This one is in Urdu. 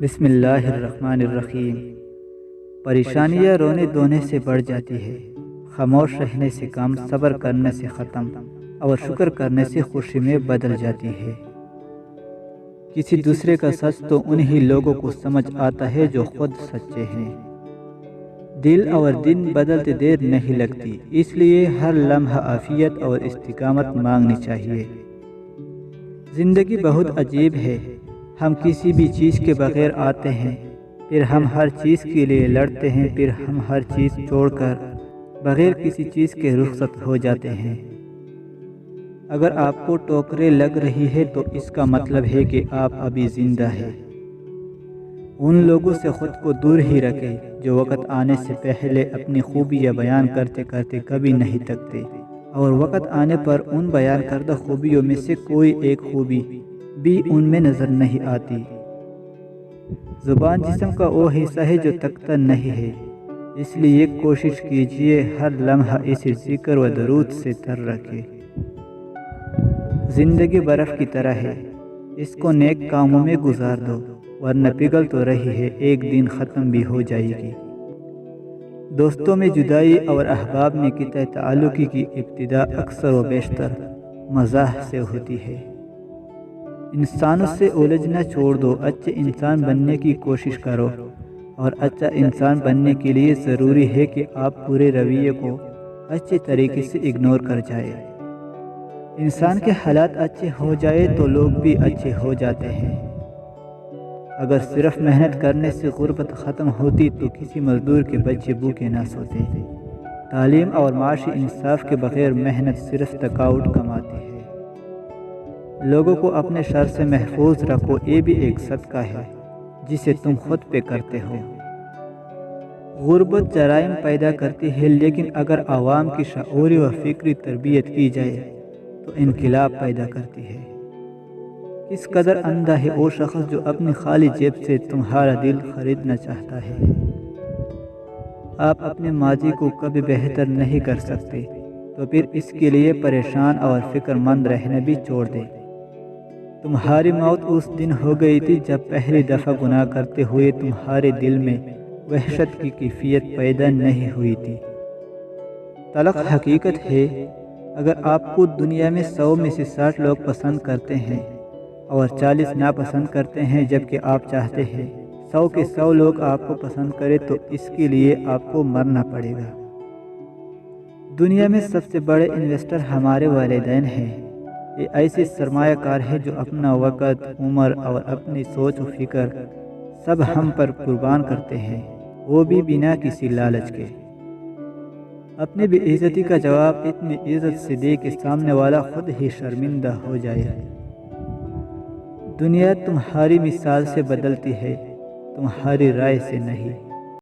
بسم اللہ الرحمن الرحیم۔ پریشانیاں رونے دھونے سے بڑھ جاتی ہے، خاموش رہنے سے کم، صبر کرنے سے ختم اور شکر کرنے سے خوشی میں بدل جاتی ہے۔ کسی دوسرے کا سچ تو انہی لوگوں کو سمجھ آتا ہے جو خود سچے ہیں۔ دل اور دن بدلتے دیر نہیں لگتی، اس لیے ہر لمحہ عافیت اور استقامت مانگنی چاہیے۔ زندگی بہت عجیب ہے، ہم کسی بھی چیز کے بغیر آتے ہیں، پھر ہم ہر چیز کے لیے لڑتے ہیں، پھر ہم ہر چیز چھوڑ کر بغیر کسی چیز کے رخصت ہو جاتے ہیں۔ اگر آپ کو ٹھوکریں لگ رہی ہے تو اس کا مطلب ہے کہ آپ ابھی زندہ ہیں۔ ان لوگوں سے خود کو دور ہی رکھیں جو وقت آنے سے پہلے اپنی خوبیاں بیان کرتے کرتے کبھی نہیں تھکتے، اور وقت آنے پر ان بیان کردہ خوبیوں میں سے کوئی ایک خوبی بھی ان میں نظر نہیں آتی۔ زبان جسم کا وہ حصہ ہے جو تھکتا نہیں ہے، اس لیے کوشش کیجیے ہر لمحہ اسے ذکر و درود سے تر رکھے۔ زندگی برف کی طرح ہے، اس کو نیک کاموں میں گزار دو، ورنہ پگھل تو رہی ہے، ایک دن ختم بھی ہو جائے گی۔ دوستوں میں جدائی اور احباب میں قطع تعلق کی ابتدا اکثر و بیشتر مزاح سے ہوتی ہے۔ انسانوں سے الجھنا چھوڑ دو، اچھے انسان بننے کی کوشش کرو، اور اچھا انسان بننے کے لیے ضروری ہے کہ آپ برے رویے کو اچھے طریقے سے اگنور کر جائیں۔ انسان کے حالات اچھے ہو جائے تو لوگ بھی اچھے ہو جاتے ہیں۔ اگر صرف محنت کرنے سے غربت ختم ہوتی تو کسی مزدور کے بچے بھوکے نہ سوتے۔ تعلیم اور معاشی انصاف کے بغیر محنت صرف تھکاوٹ کماتی ہے۔ لوگوں کو اپنے شر سے محفوظ رکھو، یہ بھی ایک صدقہ ہے جسے تم خود پہ کرتے ہو۔ غربت جرائم پیدا کرتی ہے، لیکن اگر عوام کی شعوری و فکری تربیت کی جائے تو انقلاب پیدا کرتی ہے۔ کس قدر اندھا ہے وہ شخص جو اپنی خالی جیب سے تمہارا دل خریدنا چاہتا ہے۔ آپ اپنے ماضی کو کبھی بہتر نہیں کر سکتے، تو پھر اس کے لیے پریشان اور فکر مند رہنا بھی چھوڑ دیں۔ تمہاری موت اس دن ہو گئی تھی جب پہلی دفعہ گناہ کرتے ہوئے تمہارے دل میں وحشت کی کیفیت پیدا نہیں ہوئی تھی۔ تلخ حقیقت ہے، اگر آپ کو دنیا میں 100 میں سے 60 لوگ پسند کرتے ہیں اور 40 ناپسند کرتے ہیں، جبکہ آپ چاہتے ہیں 100 کے 100 لوگ آپ کو پسند کریں، تو اس کے لیے آپ کو مرنا پڑے گا۔ دنیا میں سب سے بڑے انویسٹر ہمارے والدین ہیں۔ یہ ایسے سرمایہ کار ہیں جو اپنا وقت، عمر اور اپنی سوچ و فکر سب ہم پر قربان کرتے ہیں، وہ بھی بنا کسی لالچ کے۔ اپنی بے عزتی کا جواب اتنی عزت سے دے کہ سامنے والا خود ہی شرمندہ ہو جائے۔ دنیا تمہاری مثال سے بدلتی ہے، تمہاری رائے سے نہیں۔